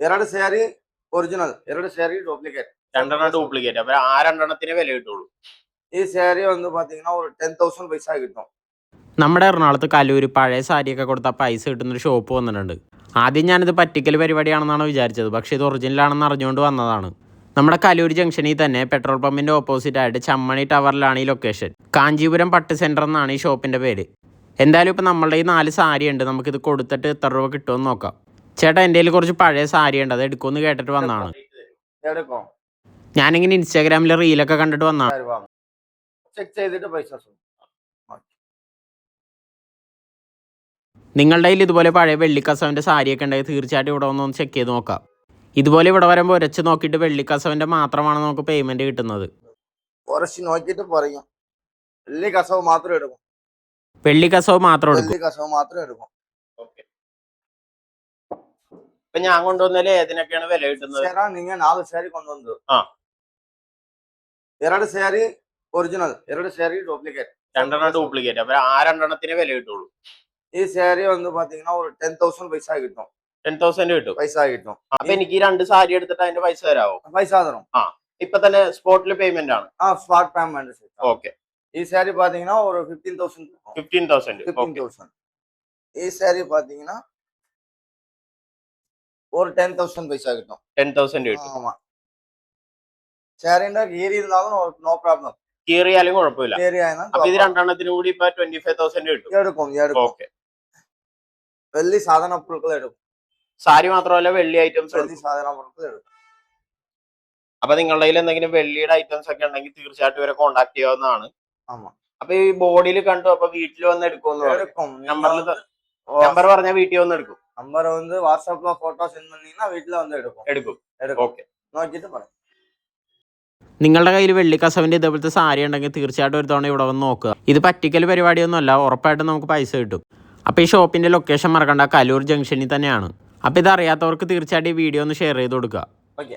ಎರಡು ಸ್ಯಾರಿ ഒറിജിനൽ, ಎರಡು സ്യാരി ഡ്യൂപ്ലിക്കേറ്റ്. രണ്ടെണ്ണം ഡ്യൂപ്ലിക്കേറ്റ്. അപ്പൊ ആ രണ്ടെണ്ണത്തിന് വില കിട്ടുള്ളൂ. ഈ സാരി വന്ന് പാത്തീங்கன்னா ഒരു 10,000 പൈസ കിട്ടും. നമ്മുടെ എറണാകുളത്ത് കലൂര് പഴയ സാരിയൊക്കെ കൊടുത്താൽ പൈസ കിട്ടുന്നൊരു ഷോപ്പ് വന്നിട്ടുണ്ട്. ആദ്യം ഞാനിത് പറ്റിക്കൽ പരിപാടിയാണെന്നാണ് വിചാരിച്ചത്. പക്ഷേ ഇത് ഒറിജിനലാണെന്ന് അറിഞ്ഞുകൊണ്ട് വന്നതാണ്. നമ്മുടെ കലൂർ ജംഗ്ഷനിൽ തന്നെ പെട്രോൾ പമ്പിൻ്റെ ഓപ്പോസിറ്റ് ആയിട്ട് ചമ്മണി ടവറിലാണ് ഈ ലൊക്കേഷൻ. കാഞ്ചീപുരം പട്ട് സെൻറ്റർ എന്നാണ് ഈ ഷോപ്പിൻ്റെ പേര്. എന്തായാലും ഇപ്പോൾ നമ്മളുടെ ഈ 4 സാരി ഉണ്ട്. നമുക്കിത് കൊടുത്തിട്ട് എത്ര രൂപ കിട്ടുമെന്ന് നോക്കാം. ചേട്ടാ, എൻ്റെ കയ്യിൽ കുറച്ച് പഴയ സാരി ഉണ്ട്, അത് എടുക്കുമെന്ന് കേട്ടിട്ട് വന്നതാണ്. ഞാനിങ്ങനെ ഇൻസ്റ്റാഗ്രാമിൽ റീലൊക്കെ കണ്ടിട്ട് വന്നതാണ്. ചെക്ക് ചെയ്തിട്ട് പൈസ. നിങ്ങളുടെ കയ്യിൽ ഇതുപോലെ പഴയ വെള്ളിക്കസവിൻ്റെ സാരിയൊക്കെ ഉണ്ടെങ്കിൽ തീർച്ചയായിട്ടും ഇവിടെ ഒന്ന് ചെക്ക് ചെയ്ത് നോക്കാം. ഇതുപോലെ ഇവിടെ വരുമ്പോൾ ഉരച്ച് നോക്കിയിട്ട് വെള്ളിക്കസവിൻ്റെ മാത്രമാണ് നമുക്ക് പേയ്മെൻറ്റ് കിട്ടുന്നത്. ഉരച്ച് നോക്കിയിട്ട് പറയും. വെള്ളിക്കസവ് മാത്രം എടുക്കും. വെള്ളിക്കസവ് മാത്രം എടുക്കും. വെള്ളിക്കസവ് മാത്രം എടുക്കും. ഇപ്പൊ ഞാൻ കൊണ്ടുവന്നാല് ഏതിനൊക്കെയാണ് വില കിട്ടുന്നത്? നിങ്ങൾ 4 സ്യാരി കൊണ്ടുവന്നത്. 2 സ്യാരി ഒറിജിനൽ, 2 സ്യാരി ഡ്യൂപ്ലിക്കേറ്റ്. രണ്ടെണ്ണം ഡ്യൂപ്ലിക്കേറ്റ്. അപ്പൊ ആ രണ്ടെണ്ണത്തിന് വില കിട്ടുള്ളൂ. ഈ സാരി വന്ന് പാത്തീங்கன்னா ഒരു 10,000 പൈസ കിട്ടും. 10,000 കിട്ടും. പൈസ കിട്ടും. അപ്പൊ എനിക്ക് ഈ 2 സാരി എടുത്തിട്ട് അതിന്റെ പൈസ തരാമോ? പൈസ തരും. ഇപ്പൊ തന്നെ സ്പോട്ടിൽ പേയ്മെന്റ് ആണ്. Spot payment. ഓക്കെ. ഈ സാരി പാത്തീங்கன்னா ഒരു 15,000. 15,000. ഈ സാരി പാത്തീங்கன்னா ഒരു 10,000 പൈസ കിട്ടും. 10,000 കിട്ടും. സാരിന്റെ കീറി ഇരുന്നാലും നോ പ്രോബ്ലം. കീറിയാലും കുഴപ്പമില്ല. അപ്പൊ ഇത് രണ്ടെണ്ണത്തിന് കൂടി ഇപ്പൊ 25,000 കിട്ടും. എടുക്കും. ഓക്കെ. വെള്ളി സാധന പൊരുക്കൾ എടുക്കും. സാരി മാത്രമല്ല വെള്ളി ഐറ്റംസ് വെള്ളി സാധന പൊരുക്കൾ എടുക്കും. അപ്പൊ നിങ്ങളുടെ കയ്യിൽ എന്തെങ്കിലും വെള്ളിയുടെ ഐറ്റംസ് ഒക്കെ ഉണ്ടെങ്കിൽ തീർച്ചയായിട്ടും ഇവരെ കോൺടാക്ട് ചെയ്യാവുന്നതാണ്. അപ്പൊ ഈ ബോർഡിൽ കണ്ടു, അപ്പൊ വീട്ടിൽ വന്ന് എടുക്കും. നമ്പർ പറഞ്ഞാൽ വീട്ടിൽ വന്ന് എടുക്കും. നമ്പർ വന്ന് വാട്സാപ്പിലോ ഫോട്ടോ സെൻഡ് பண்ணீங்கன்னா വീട്ടിൽ വന്ന് എടുക്കും. ഓക്കെ. നോക്കിയിട്ട് പറയാം. നിങ്ങളുടെ കയ്യിൽ വെള്ളിക്കസവിൻ്റെ ഇതേപോലത്തെ സാരി ഉണ്ടെങ്കിൽ തീർച്ചയായിട്ടും ഒരു തവണ ഇവിടെ വന്ന് നോക്കുക. ഇത് പറ്റിക്കൽ പരിപാടിയൊന്നുമല്ല, ഉറപ്പായിട്ടും നമുക്ക് പൈസ കിട്ടും. അപ്പോൾ ഈ ഷോപ്പിൻ്റെ ലൊക്കേഷൻ മറക്കണ്ട, കലൂർ ജംഗ്ഷനിൽ തന്നെയാണ്. അപ്പോൾ ഇത് അറിയാത്തവർക്ക് തീർച്ചയായിട്ടും ഈ വീഡിയോ ഒന്ന് ഷെയർ ചെയ്ത് കൊടുക്കുക. ഓക്കെ.